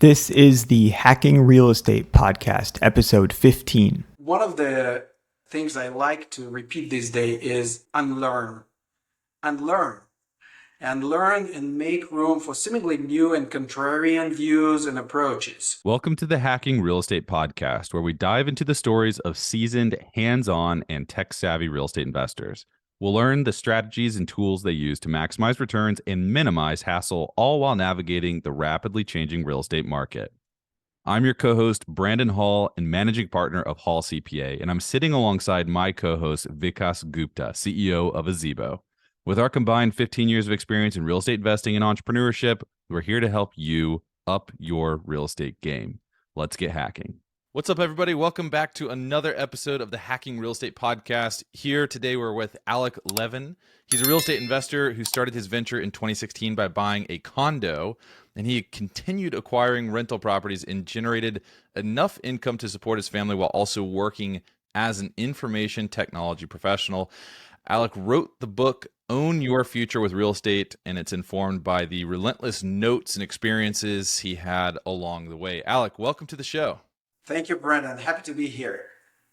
This is the Hacking Real Estate Podcast, episode 15. One of the things I like to repeat these days is unlearn. Unlearn. And learn and make room for seemingly new and contrarian views and approaches. Welcome to the Hacking Real Estate Podcast, where we dive into the stories of seasoned, hands-on, and tech-savvy real estate investors. We'll learn the strategies and tools they use to maximize returns and minimize hassle, all while navigating the rapidly changing real estate market. I'm your co-host, Brandon Hall, and managing partner of Hall CPA, and I'm sitting alongside my co-host, Vikas Gupta, CEO of Azebo. With our combined 15 years of experience in real estate investing and entrepreneurship, we're here to help you up your real estate game. Let's get hacking. What's up, everybody? Welcome back to another episode of the Hacking Real Estate Podcast. Here today, we're with Alik Levin. He's a real estate investor who started his venture in 2016 by buying a condo, and he continued acquiring rental properties and generated enough income to support his family while also working as an information technology professional. Alec wrote the book, Own Your Future with Real Estate, and it's informed by the relentless notes and experiences he had along the way. Alec, welcome to the show. Thank you, Brandon. Happy to be here.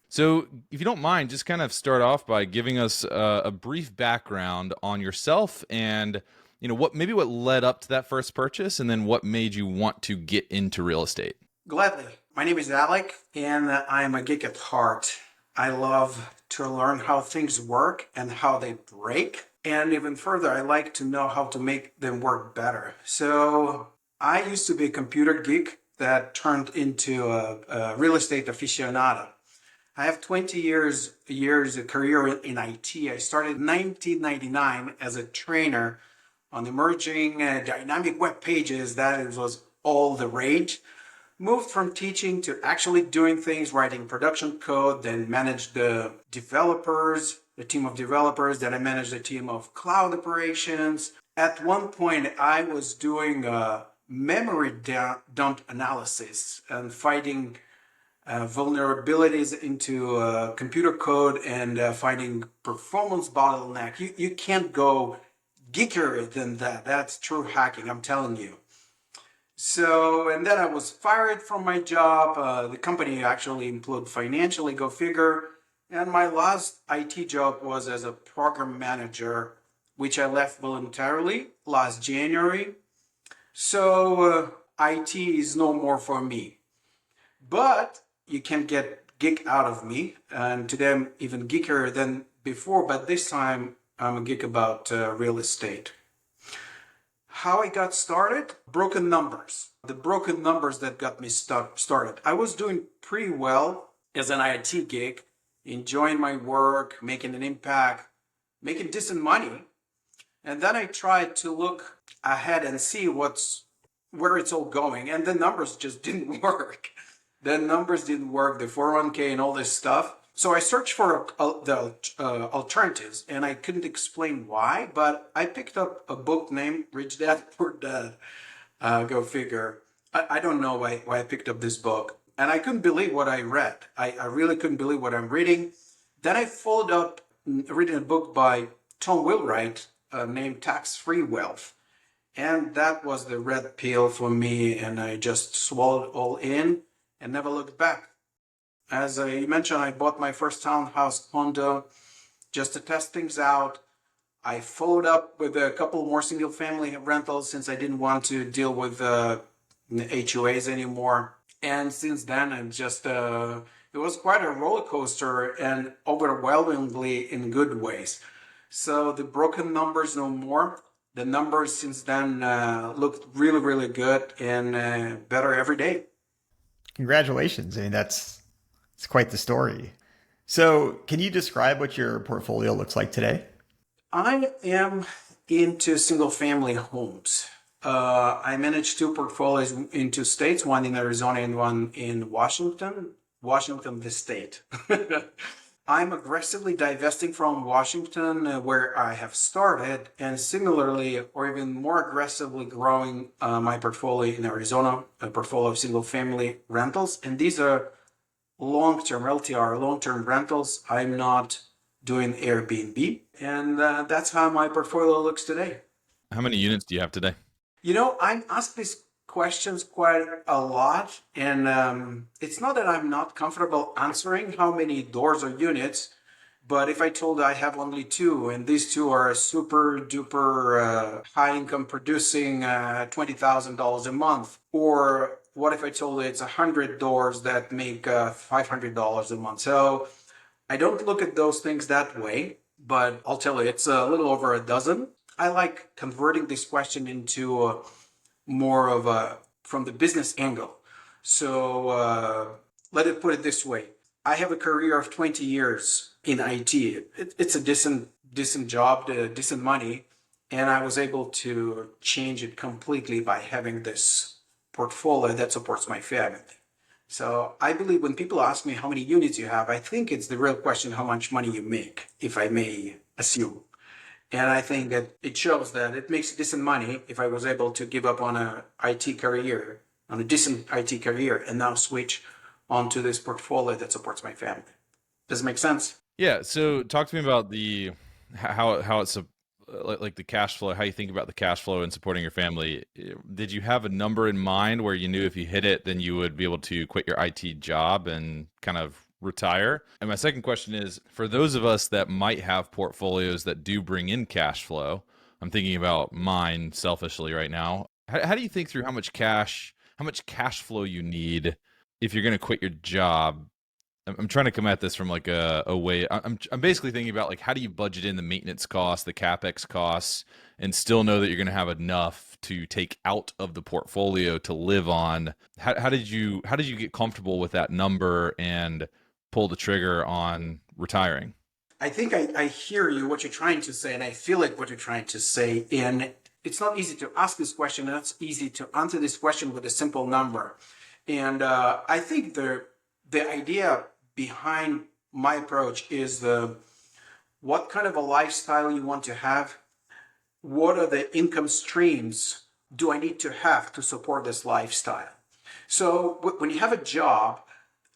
So if you don't mind, just kind of start off by giving us a brief background on yourself and what led up to that first purchase, and then what made you want to get into real estate. Gladly. My name is Alec, and I'm a geek at heart. I love to learn how things work and how they break. And even further, I like to know how to make them work better. So I used to be a computer geek that turned into a real estate aficionado. I have 20 years of career in IT. I started in 1999 as a trainer on emerging dynamic web pages. That was all the rage. Moved from teaching to actually doing things, writing production code, then managed the developers, the team of developers, then I managed a team of cloud operations. At one point, I was doing memory dump analysis and finding vulnerabilities into computer code and finding performance bottleneck. You can't go geekier than that. That's true hacking, I'm telling you. So, and then I was fired from my job. The company actually imploded financially, go figure. And my last IT job was as a program manager, which I left voluntarily last January. So IT is no more for me. But you can get geek out of me. And today I'm even geekier than before, but this time I'm a geek about real estate. How I got started? Broken numbers. The broken numbers that got me started. I was doing pretty well as an IT geek, enjoying my work, making an impact, making decent money. And then I tried to look ahead and see where it's all going. And the numbers just didn't work. The 401k and all this stuff. So I searched for the alternatives, and I couldn't explain why, but I picked up a book named Rich Dad, Poor Dad. Go figure. I don't know why I picked up this book. And I couldn't believe what I read. I really couldn't believe what I'm reading. Then I followed up reading a book by Tom Wheelwright named Tax-Free Wealth. And that was the red pill for me, and I just swallowed all in and never looked back. As I mentioned, I bought my first townhouse condo just to test things out. I followed up with a couple more single family rentals since I didn't want to deal with HOAs anymore. And since then, I'm just, it was quite a roller coaster and overwhelmingly in good ways. So the broken numbers no more. The numbers since then looked really, really good and better every day. Congratulations. I mean, it's quite the story. So can you describe what your portfolio looks like today? I am into single family homes. I manage two portfolios in two states, one in Arizona and one in Washington, the state. I'm aggressively divesting from Washington, where I have started, and similarly, or even more aggressively growing my portfolio in Arizona, a portfolio of single family rentals. And these are long-term LTR, long-term rentals. I'm not doing Airbnb. And that's how my portfolio looks today. How many units do you have today? I'm asked this questions quite a lot, and it's not that I'm not comfortable answering how many doors or units, but if I told I have only two, and these two are super duper high income producing $20,000 a month, or what if I told it's 100 doors that make $500 a month? So I don't look at those things that way, but I'll tell you, it's a little over a dozen. I like converting this question into more of a from the business angle. So let it put it this way: I have a career of 20 years in IT. It's a decent job, decent money, and I was able to change it completely by having this portfolio that supports my family. So I believe when people ask me how many units you have, I think it's the real question how much money you make, if I may assume. And I think that it shows that it makes decent money if I was able to give up on a IT career, on a decent IT career, and now switch onto this portfolio that supports my family. Does it make sense? Yeah. So talk to me about the how it's like the cash flow, how you think about the cash flow and supporting your family. Did you have a number in mind where you knew if you hit it, then you would be able to quit your IT job and kind of retire? And my second question is, for those of us that might have portfolios that do bring in cash flow, I'm thinking about mine selfishly right now. How do you think through how much cash flow you need if you're going to quit your job? I'm trying to come at this from like a way. I'm basically thinking about like how do you budget in the maintenance costs, the capex costs, and still know that you're going to have enough to take out of the portfolio to live on. How did you get comfortable with that number and pull the trigger on retiring? I think I hear you, what you're trying to say, and I feel like what you're trying to say. And it's not easy to ask this question, and it's easy to answer this question with a simple number. And I think the idea behind my approach is what kind of a lifestyle you want to have. What are the income streams do I need to have to support this lifestyle? So when you have a job,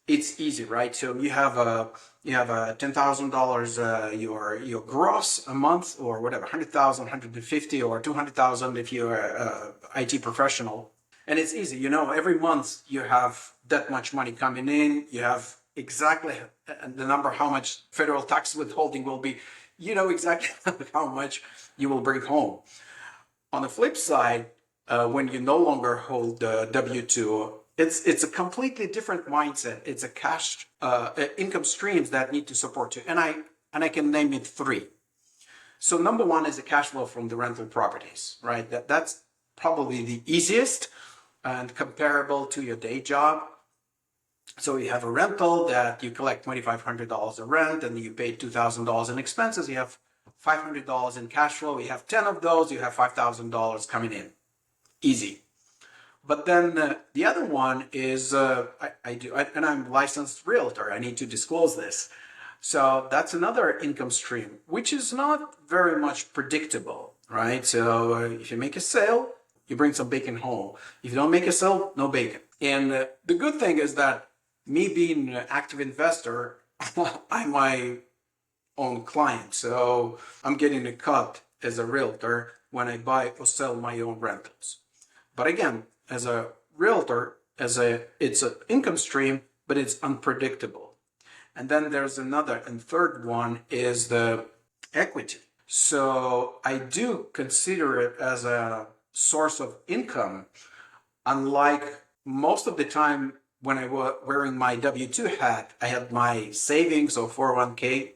it's easy, right? So you have a $10,000 your gross a month, or whatever, 100,000, 150, or 200,000 if you're a IT professional, and it's easy. You know, every month you have that much money coming in. You have exactly the number how much federal tax withholding will be. You know exactly how much you will bring home. On the flip side, when you no longer hold W-2, it's a completely different mindset. It's a cash income streams that need to support you, and I can name it three. So number one is the cash flow from the rental properties, right? That's probably the easiest and comparable to your day job. So you have a rental that you collect $2,500 of rent, and you pay $2,000 in expenses. You have $500 in cash flow. You have 10 of those. You have $5,000 coming in. Easy. But then the other one is and I'm a licensed realtor. I need to disclose this. So that's another income stream, which is not very much predictable, right? So if you make a sale, you bring some bacon home. If you don't make a sale, no bacon. And the good thing is that me being an active investor, I'm my own client. So I'm getting a cut as a realtor when I buy or sell my own rentals. But again, as a realtor, it's an income stream, but it's unpredictable. And then there's another and third one is the equity. So I do consider it as a source of income, unlike most of the time when I was wearing my W-2 hat. I had my savings or 401k,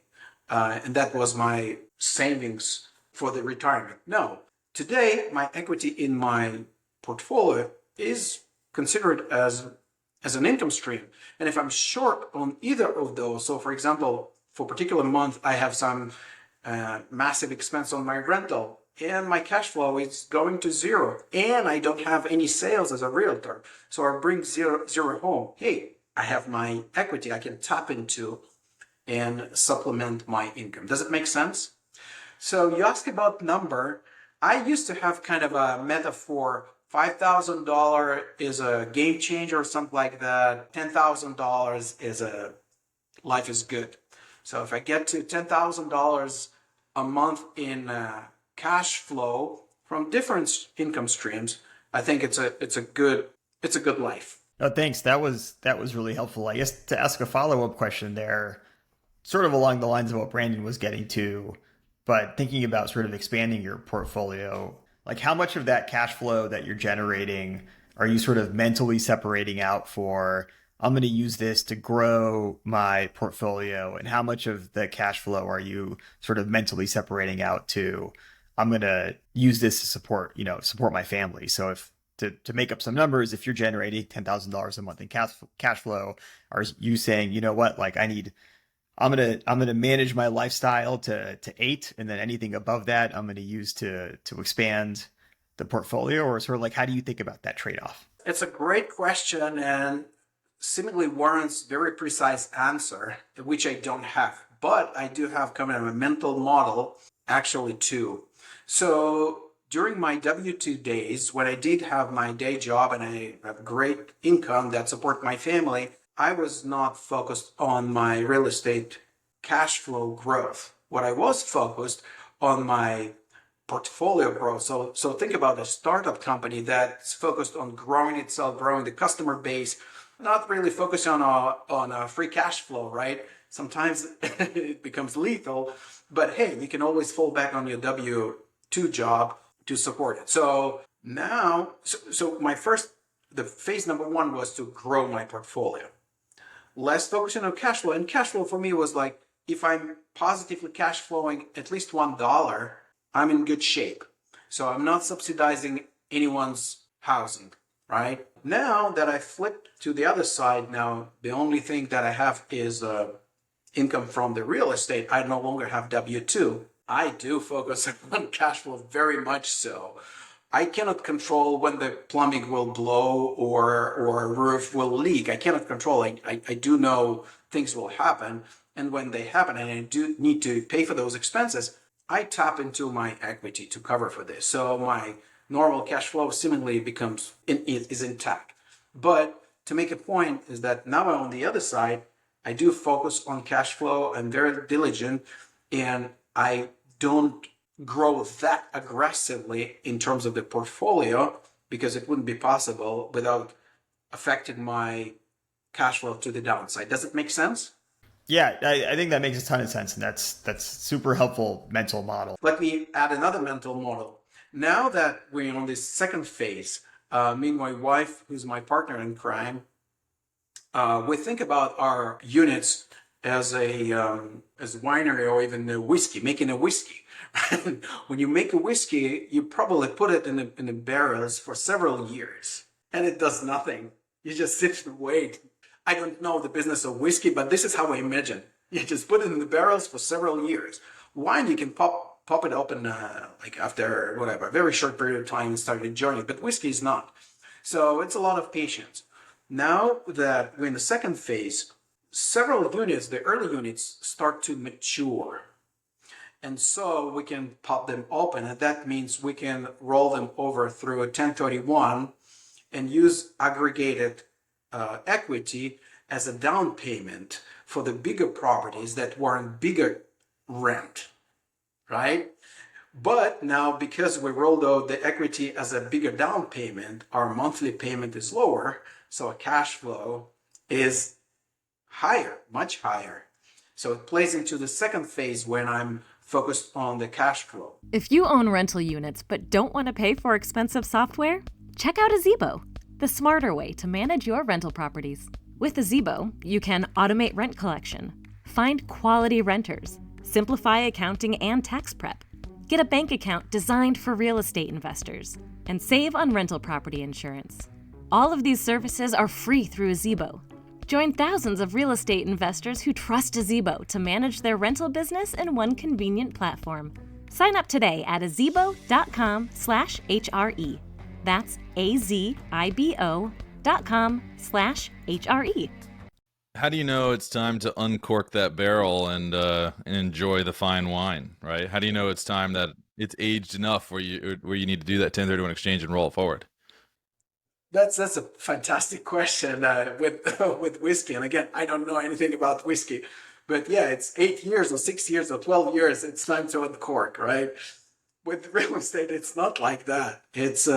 and that was my savings for the retirement. No, today my equity in my portfolio is considered as an income stream. And if I'm short on either of those, so for example, for a particular month, I have some massive expense on my rental, and my cash flow is going to zero, and I don't have any sales as a realtor, so I bring zero home. Hey, I have my equity I can tap into and supplement my income. Does it make sense? So you ask about number. I used to have kind of a metaphor. $5,000 is a game changer or something like that. $10,000 is life is good. So if I get to $10,000 a month in cash flow from different income streams, I think it's a good life. Oh, thanks. That was really helpful. I guess to ask a follow-up question there, sort of along the lines of what Brandon was getting to, but thinking about sort of expanding your portfolio, like how much of that cash flow that you're generating are you sort of mentally separating out for, I'm going to use this to grow my portfolio, and how much of the cash flow are you sort of mentally separating out to, I'm going to use this to support my family. So if to make up some numbers, if you're generating $10,000 a month in cash flow, are you saying, you know what, like I'm gonna manage my lifestyle to eight, and then anything above that I'm gonna use to expand the portfolio, or sort of like how do you think about that trade off? It's a great question and seemingly warrants very precise answer, which I don't have. But I do have kind of a mental model actually too. So during my W-2 days, when I did have my day job and I have great income that support my family, I was not focused on my real estate cash flow growth. What I was focused on my portfolio growth. So think about a startup company that's focused on growing itself, growing the customer base, not really focused on a free cash flow, right? Sometimes it becomes lethal, but hey, you can always fall back on your W-2 job to support it. So now, the phase number one was to grow my portfolio. Less focusing on cash flow. And cash flow for me was like, if I'm positively cash flowing at least $1, I'm in good shape. So I'm not subsidizing anyone's housing, right? Now that I flipped to the other side, now the only thing that I have is income from the real estate. I no longer have W-2. I do focus on cash flow very much so. I cannot control when the plumbing will blow or a roof will leak. I cannot control. I do know things will happen. And when they happen and I do need to pay for those expenses, I tap into my equity to cover for this. So my normal cash flow seemingly is intact. But to make a point is that now on the other side, I do focus on cash flow. I'm very diligent, and I don't grow that aggressively in terms of the portfolio because it wouldn't be possible without affecting my cash flow to the downside. Does it make sense? Yeah, I think that makes a ton of sense, and that's super helpful mental model. Let me add another mental model. Now that we're on this second phase, me and my wife, who's my partner in crime, we think about our units as as a winery or even a whiskey, making a whiskey. When you make a whiskey, you probably put it in the barrels for several years, and it does nothing. You just sit and wait. I don't know the business of whiskey, but this is how I imagine. You just put it in the barrels for several years. Wine, you can pop it open like after whatever, a very short period of time and start enjoying it, but whiskey is not. So it's a lot of patience. Now that we're in the second phase, several units, the early units, start to mature. And so we can pop them open, and that means we can roll them over through a 1031 and use aggregated equity as a down payment for the bigger properties that warrant bigger rent, right? But now, because we rolled out the equity as a bigger down payment, our monthly payment is lower, so our cash flow is higher, much higher. So it plays into the second phase when I'm focused on the cash flow. If you own rental units but don't want to pay for expensive software, check out Azebo, the smarter way to manage your rental properties. With Azebo, you can automate rent collection, find quality renters, simplify accounting and tax prep, get a bank account designed for real estate investors, and save on rental property insurance. All of these services are free through Azebo. Join thousands of real estate investors who trust Azebo to manage their rental business in one convenient platform. Sign up today at azebo.com/HRE. That's AZIBO.com/HRE. How do you know it's time to uncork that barrel and enjoy the fine wine, right? How do you know it's time that it's aged enough where you need to do that 1031 exchange and roll it forward? That's a fantastic question with whiskey. And again, I don't know anything about whiskey, but yeah, it's 8 years or 6 years or 12 years. It's time to uncork, right? With real estate, it's not like that. It's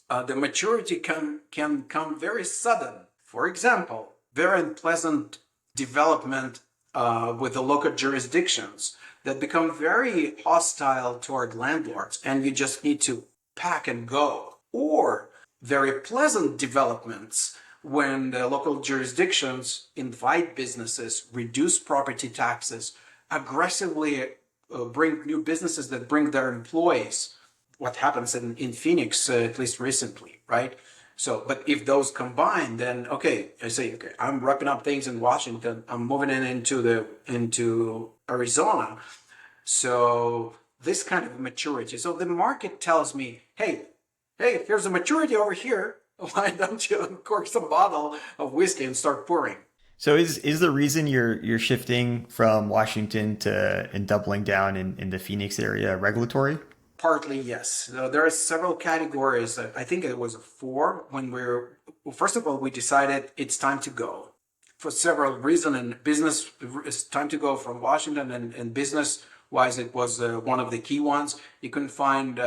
the maturity can come very sudden. For example, very unpleasant development with the local jurisdictions that become very hostile toward landlords, and you just need to pack and go. Or very pleasant developments when the local jurisdictions invite businesses, reduce property taxes, aggressively bring new businesses that bring their employees. What happens in Phoenix, at least recently, right? So, but if those combine, then okay, I say, okay, I'm wrapping up things in Washington. I'm moving into Arizona. So this kind of maturity. So the market tells me, hey, here's a maturity over here. Why don't you uncork some bottle of whiskey and start pouring? So is the reason you're shifting from Washington to and doubling down in the Phoenix area regulatory? Partly, yes. There are several categories. I think it was 4 when first of all, we decided it's time to go for several reasons. And business, it's time to go from Washington, and business wise, it was one of the key ones. You can find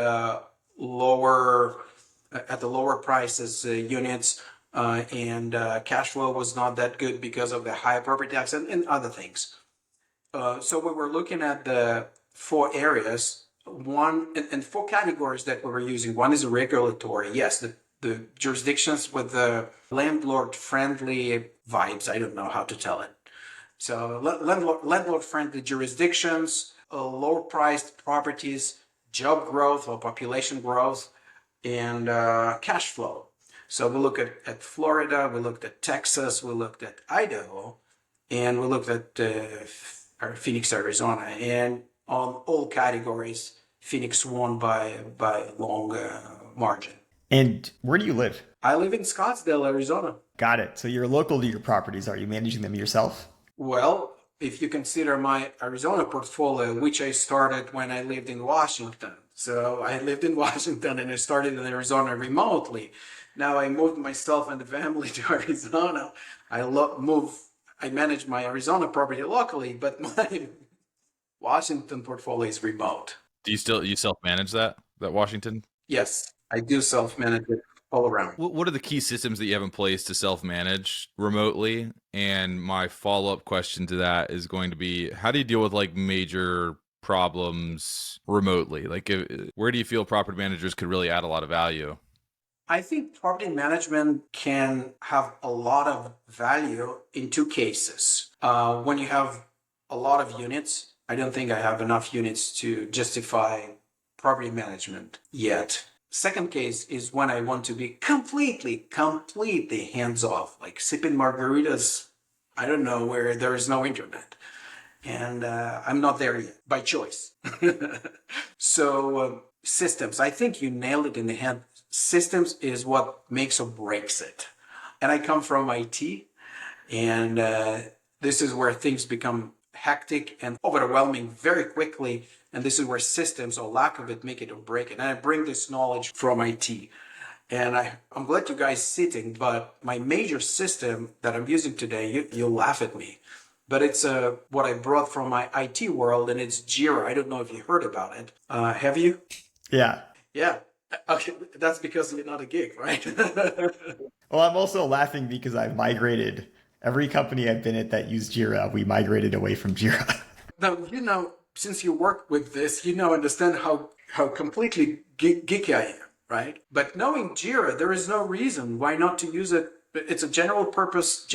lower prices units, and cash flow was not that good because of the high property tax and other things. So we were looking at the 4 areas. And 4 categories that we were using. One is regulatory. Yes, the jurisdictions with the landlord-friendly vibes. I don't know how to tell it. So landlord-friendly jurisdictions, low-priced properties, job growth or population growth, and cash flow. So we looked at Florida, we looked at Texas, we looked at Idaho, and we looked at Phoenix, Arizona. And on all categories, Phoenix won by a long margin. And where do you live? I live in Scottsdale, Arizona. Got it. So you're local to your properties. Are you managing them yourself? Well, if you consider my Arizona portfolio, which I started when I lived in Washington. So I lived in Washington and I started in Arizona remotely. Now I moved myself and the family to Arizona. I manage my Arizona property locally, but my Washington portfolio is remote. Do you self-manage that Washington? Yes, I do self-manage it all around. What are the key systems that you have in place to self-manage remotely? And my follow-up question to that is going to be, how do you deal with like major problems remotely? Like, where do you feel property managers could really add a lot of value? I think property management can have a lot of value in 2 cases. When you have a lot of units, I don't think I have enough units to justify property management yet. Second case is when I want to be completely hands-off, like sipping margaritas, I don't know, where there is no internet. And I'm not there yet, by choice. So systems, I think you nailed it in the head. Systems is what makes or breaks it. And I come from IT, and this is where things become hectic and overwhelming very quickly. And this is where systems or lack of it make it or break it. And I bring this knowledge from IT. And I'm glad you guys sitting, but my major system that I'm using today, you'll laugh at me, but it's what I brought from my IT world, and it's JIRA. I don't know if you heard about it. Have you? Yeah. Yeah. Okay, that's because you're not a geek, right? Well, I'm also laughing because I've migrated. Every company I've been at that used JIRA, we migrated away from JIRA. Now, since you work with this, understand how completely geeky I am, right? But knowing JIRA, there is no reason why not to use it. It's a general purpose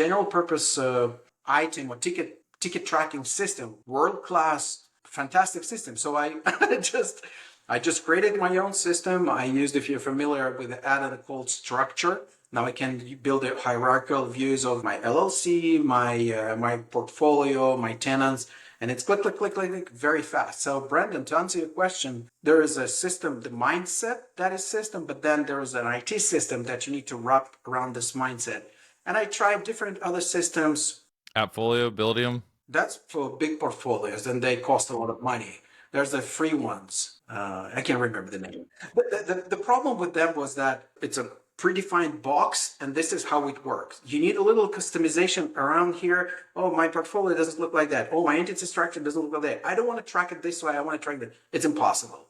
item or ticket tracking system, world-class, fantastic system. So I just created my own system. I used, if you're familiar with the add-on called structure, now I can build a hierarchical views of my LLC, my portfolio, my tenants, and it's click, very fast. So Brandon, to answer your question, there is a system, the mindset that is system, but then there is an IT system that you need to wrap around this mindset. And I tried different other systems. Appfolio, Buildium? That's for big portfolios, and they cost a lot of money. There's the free ones. I can't remember the name. But the problem with them was that it's a predefined box, and this is how it works. You need a little customization around here. Oh, my portfolio doesn't look like that. Oh, my entity structure doesn't look like that. I don't want to track it this way. I want to track that. It's impossible.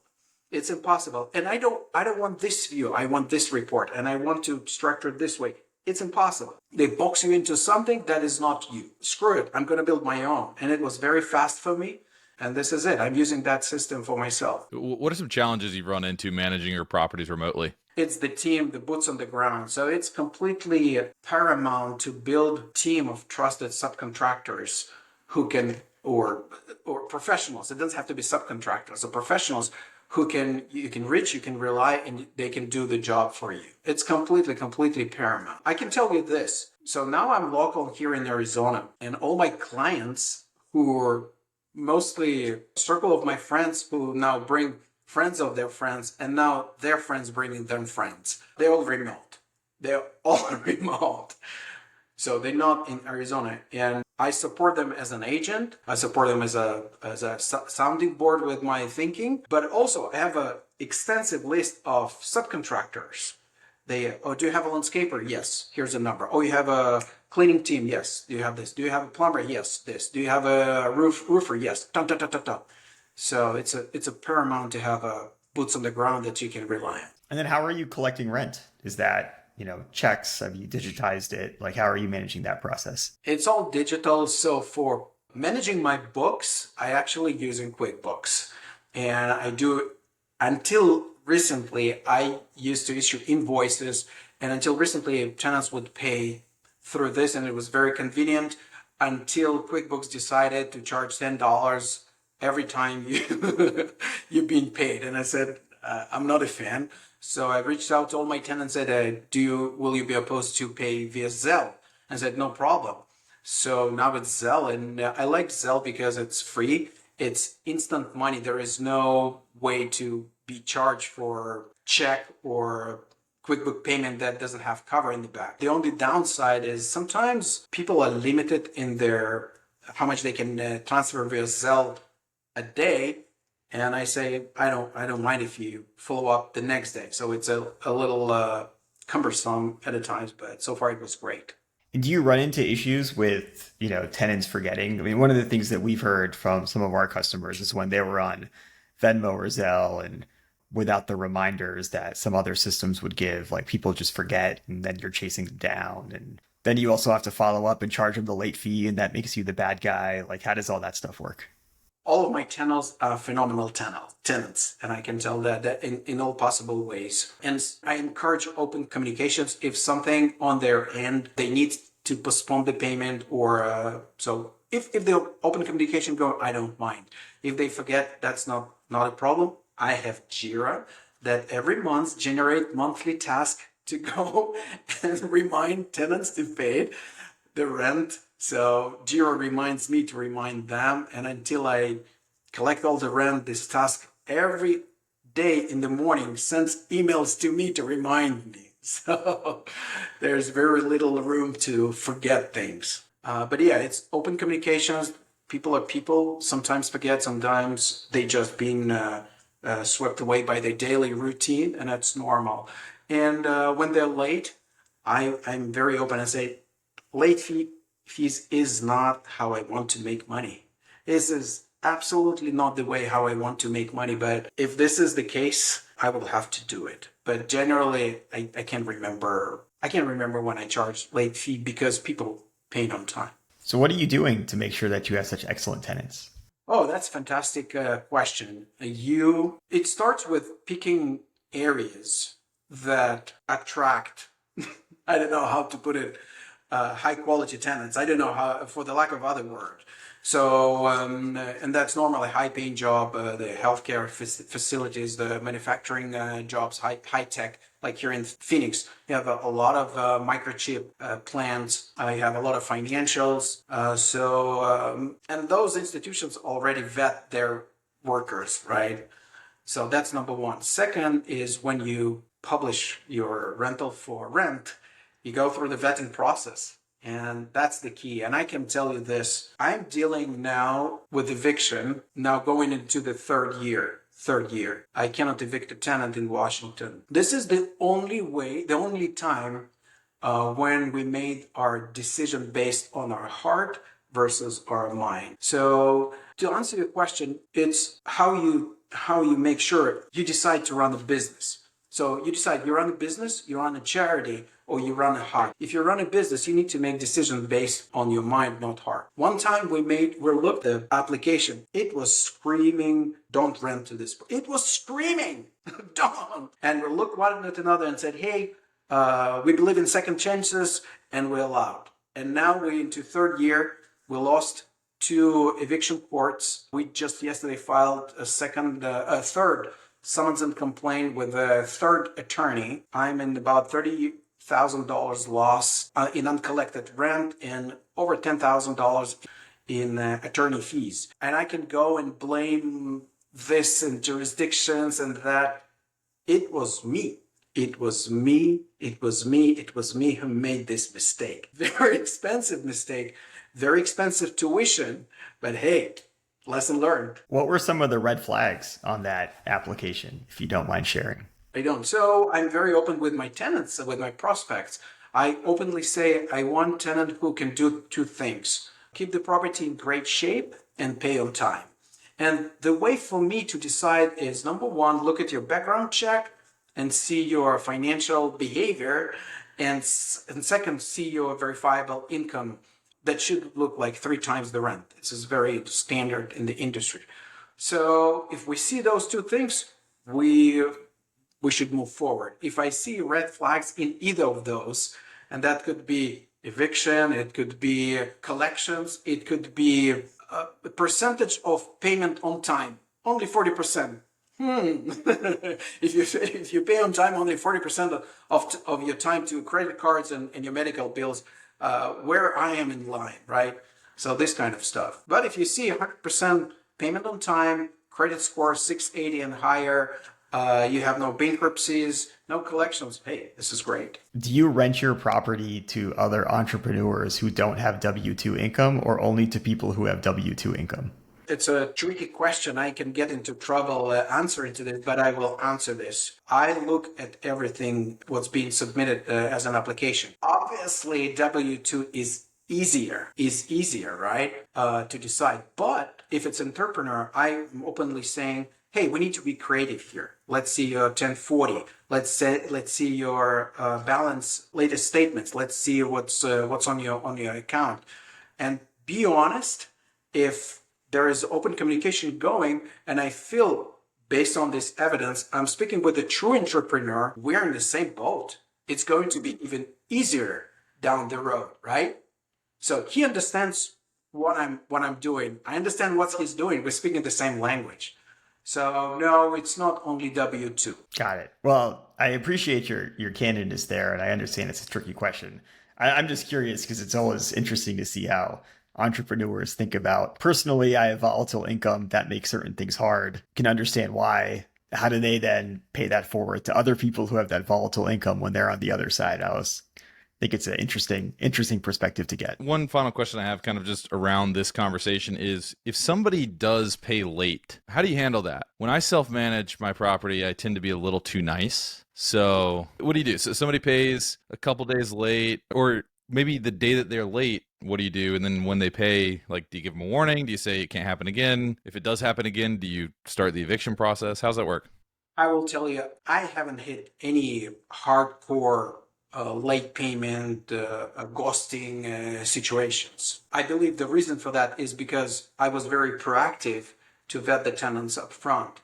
It's impossible. And I don't want this view. I want this report and I want to structure it this way. It's impossible. They box you into something that is not you. Screw it. I'm going to build my own. And it was very fast for me. And this is it. I'm using that system for myself. What are some challenges you've run into managing your properties remotely? It's the team, the boots on the ground. So it's completely paramount to build a team of trusted subcontractors who can, or professionals. It doesn't have to be subcontractors. So professionals who you can reach, you can rely, and they can do the job for you. It's completely paramount. I can tell you this. So now I'm local here in Arizona, and all my clients who are mostly a circle of my friends who now bring friends of their friends, and now their friends bringing them friends. They're all remote. They're all remote. So they're not in Arizona. And I support them as an agent. I support them as a sounding board with my thinking. But also I have an extensive list of subcontractors. Do you have a landscaper? Yes. Here's a number. Oh, you have a cleaning team? Yes. Do you have this? Do you have a plumber? Yes. This. Do you have a roofer? Yes. Dun, dun, dun, dun, dun. So it's a paramount to have a boots on the ground that you can rely on. And then how are you collecting rent? Is that, checks? Have you digitized it? Like, how are you managing that process? It's all digital. So for managing my books, I actually using QuickBooks. And I do, until recently, I used to issue invoices. And until recently, tenants would pay through this. And it was very convenient until QuickBooks decided to charge $10 every time you're being paid. And I said, I'm not a fan. So I reached out to all my tenants and said, will you be opposed to pay via Zelle? I said, no problem. So now it's Zelle, and I like Zelle because it's free. It's instant money. There is no way to be charged for check or QuickBook payment that doesn't have cover in the back. The only downside is sometimes people are limited in how much they can transfer via Zelle a day. And I say, I don't mind if you follow up the next day. So it's a little cumbersome at times, but so far it was great. And do you run into issues with, tenants forgetting? I mean, one of the things that we've heard from some of our customers is when they were on Venmo or Zelle and without the reminders that some other systems would give, like people just forget and then you're chasing them down. And then you also have to follow up and charge them the late fee, and that makes you the bad guy. Like, how does all that stuff work? All of my tenants are phenomenal tenants, and I can tell that in all possible ways. And I encourage open communications. If something on their end, they need to postpone the payment, or so if the open communication go, I don't mind. If they forget, that's not a problem. I have JIRA that every month generate monthly task to go and remind tenants to pay the rent. So JIRA reminds me to remind them, and until I collect all the rent, this task every day in the morning sends emails to me to remind me. So there's very little room to forget things. But yeah, it's open communications. People are people. Sometimes forget. Sometimes they just been swept away by their daily routine, and that's normal. And when they're late, I'm very open and say, late fees is not how I want to make money. This is absolutely not the way how I want to make money. But if this is the case, I will have to do it. But generally, I can't remember. I can't remember when I charged late fee because people paid on time. So what are you doing to make sure that you have such excellent tenants? Oh, that's a fantastic question. It starts with picking areas that attract, I don't know how to put it, high quality tenants. I don't know how, for the lack of other word. So, and that's normally high paying job, the healthcare facilities, the manufacturing jobs, high tech, like here in Phoenix. You have a lot of microchip plants. I have a lot of financials. And those institutions already vet their workers, right? So that's number one. Second is when you publish your rental for rent, you go through the vetting process. And that's the key. And I can tell you this, I'm dealing now with eviction, now going into the third year. I cannot evict a tenant in Washington. This is the only time when we made our decision based on our heart versus our mind. So to answer your question, it's how you make sure you decide to run a business. So you decide you run a business, you run a charity, or you run a heart. If you run a business, you need to make decisions based on your mind, not heart. One time we looked at the application. It was screaming, don't rent to this. It was screaming, don't. And we looked one at another and said, hey, we believe in second chances and we allowed. And now we're into third year. We lost 2 eviction courts. We just yesterday filed a third summons and complaint with a third attorney. I'm in about $30,000 loss in uncollected rent and over $10,000 in attorney fees. And I can go and blame this and jurisdictions and that. It was me. It was me. It was me. It was me who made this mistake. Very expensive mistake, very expensive tuition, but hey, lesson learned. What were some of the red flags on that application, if you don't mind sharing? I don't. So I'm very open with my tenants, with my prospects. I openly say I want a tenant who can do 2 things: keep the property in great shape and pay on time. And the way for me to decide is, number 1, look at your background check and see your financial behavior. And second, see your verifiable income that should look like 3 times the rent. This is very standard in the industry. So if we see those 2 things, we should move forward. If I see red flags in either of those, and that could be eviction, it could be collections, it could be a percentage of payment on time, only 40%. If you pay on time only 40% of your time to credit cards and your medical bills, where I am in line, right? So this kind of stuff. But if you see 100% payment on time, credit score 680 and higher, you have no bankruptcies, no collections, hey, this is great. Do you rent your property to other entrepreneurs who don't have W-2 income, or only to people who have W-2 income? It's a tricky question. I can get into trouble answering to this, but I will answer this. I look at everything what's being submitted as an application. Obviously, W-2 is easier, right, to decide. But if it's entrepreneur, I'm openly saying, hey, we need to be creative here. Let's see your 1040. Let's see your balance, latest statements. Let's see what's on your account, and be honest. If there is open communication going, and I feel based on this evidence, I'm speaking with a true entrepreneur, we're in the same boat. It's going to be even easier down the road, right? So he understands what I'm doing. I understand what he's doing. We're speaking the same language. So no, it's not only W-2. Got it. Well, I appreciate your candidness there, and I understand it's a tricky question. I'm just curious because it's always interesting to see how entrepreneurs think about, personally, I have volatile income that makes certain things hard. Can understand why. How do they then pay that forward to other people who have that volatile income when they're on the other side? I think it's an interesting perspective to get. One final question I have kind of just around this conversation is, if somebody does pay late, how do you handle that? When I self-manage my property, I tend to be a little too nice. So what do you do? So somebody pays a couple days late, or maybe the day that they're late, what do you do? And then when they pay, like, do you give them a warning? Do you say it can't happen again? If it does happen again, do you start the eviction process? How's that work? I will tell you, I haven't hit any hardcore late payment, ghosting situations. I believe the reason for that is because I was very proactive to vet the tenants up front.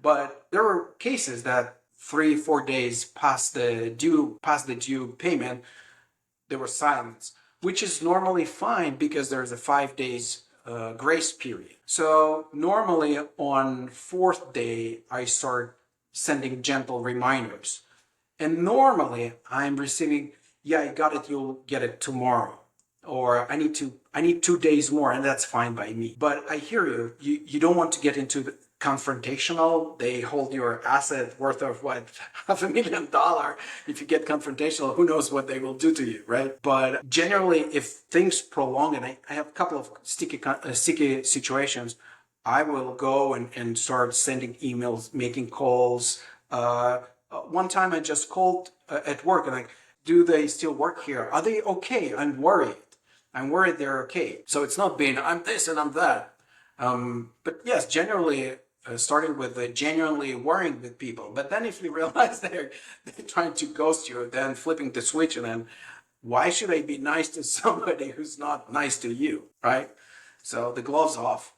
But there were cases that 3-4 days past the due payment, there was silence, which is normally fine because there's a 5 days grace period. So normally on 4th day, I start sending gentle reminders. And normally I'm receiving, yeah, I got it, you'll get it tomorrow. Or I need 2 days more, and that's fine by me. But I hear you. You don't want to get into the confrontational. They hold your asset worth of what, $500,000. If you get confrontational, who knows what they will do to you, right? But generally, if things prolong, and I have a couple of sticky situations, I will go and start sending emails, making calls. One time I just called at work and do they still work here? Are they okay? I'm worried. I'm worried they're okay. So it's not being, I'm this and I'm that. But yes, generally, starting with genuinely worrying with people. But then if you realize they're trying to ghost you, then flipping the switch and then why should I be nice to somebody who's not nice to you, right? So the gloves off.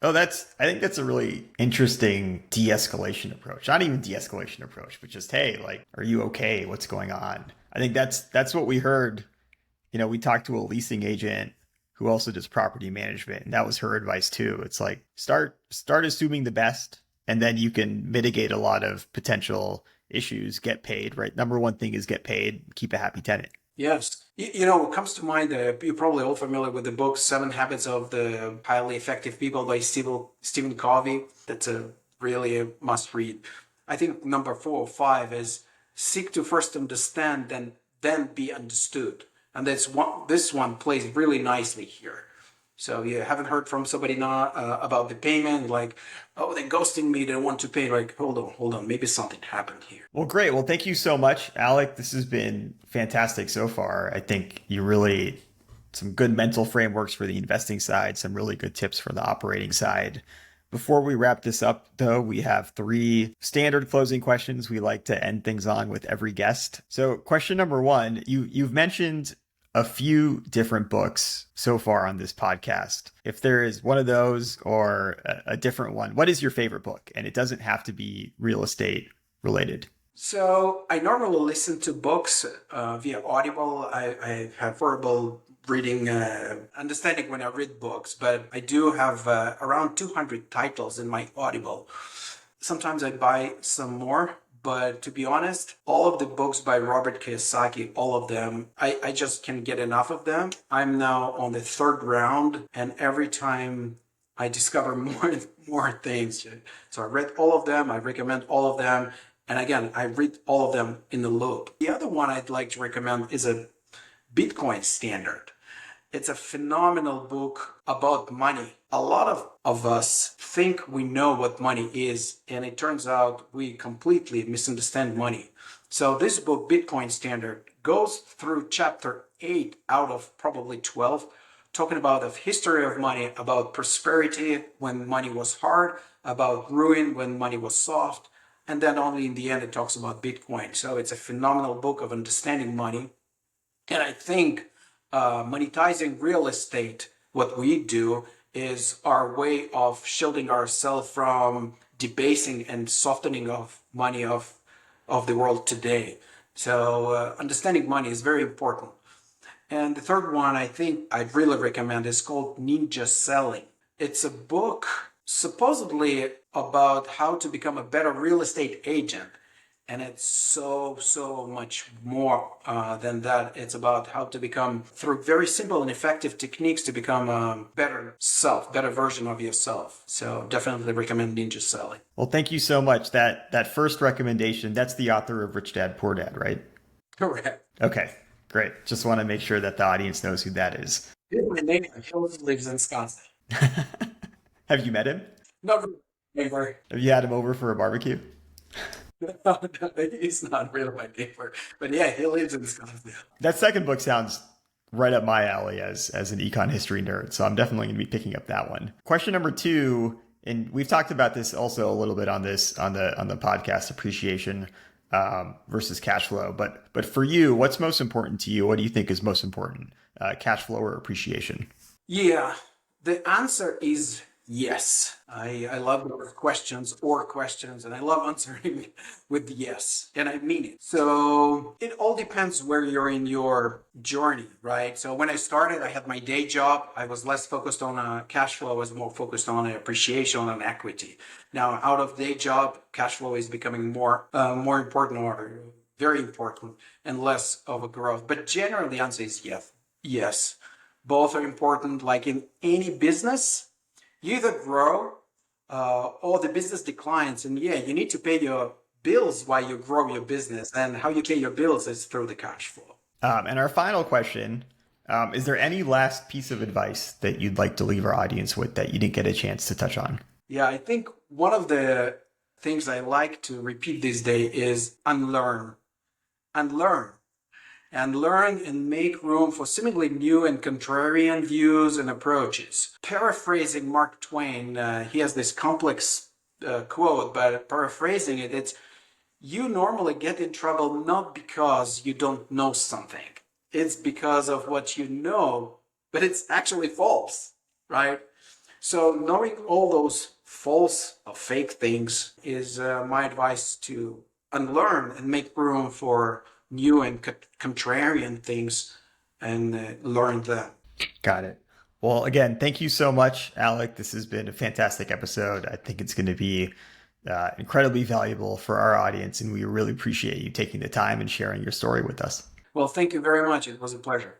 Oh, I think that's a really interesting de-escalation approach. Not even de-escalation approach, but just, hey, like, are you okay? What's going on? I think that's what we heard. We talked to a leasing agent who also does property management, and that was her advice too. It's like start assuming the best, and then you can mitigate a lot of potential issues, get paid, right? Number one thing is get paid, keep a happy tenant. Yes. What comes to mind, you're probably all familiar with the book Seven Habits of the Highly Effective People by Stephen Covey. That's really a must read. I think number 4 or 5 is seek to first understand and then be understood. And this one plays really nicely here. So you haven't heard from somebody now about the payment, like, oh, they're ghosting me, they don't want to pay. Like, hold on, maybe something happened here. Well, great. Well, thank you so much, Alec. This has been fantastic so far. I think you really some good mental frameworks for the investing side, some really good tips for the operating side. Before we wrap this up, though, we have 3 standard closing questions we like to end things on with every guest. So question number 1, you've mentioned a few different books so far on this podcast. If there is one of those or a different one, what is your favorite book? And it doesn't have to be real estate related. So I normally listen to books via Audible. I have verbal reading understanding when I read books, but I do have around 200 titles in my Audible. Sometimes I buy some more, but to be honest, all of the books by Robert Kiyosaki, all of them, I just can't get enough of them. I'm now on the 3rd round, and every time I discover more things. So I read all of them, I recommend all of them, and again, I read all of them in the loop. The other one I'd like to recommend is a Bitcoin Standard. It's a phenomenal book about money. A lot of us think we know what money is, and it turns out we completely misunderstand money. So this book, Bitcoin Standard, goes through chapter 8 out of probably 12, talking about the history of money, about prosperity when money was hard, about ruin when money was soft, and then only in the end it talks about Bitcoin. So it's a phenomenal book of understanding money. And I think monetizing real estate, what we do is our way of shielding ourselves from debasing and softening of money of the world today. So understanding money is very important. And the third one I think I'd really recommend is called Ninja Selling. It's a book supposedly about how to become a better real estate agent. And it's so much more than that. It's about how to become, through very simple and effective techniques, to become a better self, better version of yourself. So definitely recommend Ninja Selling. Well, thank you so much. That first recommendation, that's the author of Rich Dad, Poor Dad, right? Correct. Okay, great. Just want to make sure that the audience knows who that is. My neighbor, he lives in Wisconsin. Have you met him? Not really. Have you had him over for a barbecue? No, he's not really my neighbor, but yeah, he lives in Wisconsin. That second book sounds right up my alley as an econ history nerd, so I'm definitely going to be picking up that one. Question number 2, and we've talked about this also a little bit on the podcast, appreciation versus cash flow. But for you, what's most important to you? What do you think is most important, cash flow or appreciation? Yeah, the answer is yes. I love questions, and I love answering with yes, and I mean it. So it all depends where you're in your journey, right? So when I started, I had my day job. I was less focused on cash flow. I was more focused on appreciation and equity. Now, out of day job, cash flow is becoming more important, or very important, and less of a growth. But generally, the answer is yes. Yes, both are important. Like in any business, you either grow or the business declines, and yeah, you need to pay your bills while you grow your business, and how you pay your bills is through the cash flow. And our final question, is there any last piece of advice that you'd like to leave our audience with that you didn't get a chance to touch on? Yeah, I think one of the things I like to repeat these days is unlearn. and learn and make room for seemingly new and contrarian views and approaches. Paraphrasing Mark Twain, he has this complex quote, but paraphrasing it, it's you normally get in trouble not because you don't know something. It's because of what you know, but it's actually false, right? So knowing all those false or fake things is my advice to unlearn and make room for new and contrarian things and learn them. Got it. Well, again, thank you so much, Alec. This has been a fantastic episode. I think it's going to be incredibly valuable for our audience, and we really appreciate you taking the time and sharing your story with us. Well, thank you very much. It was a pleasure.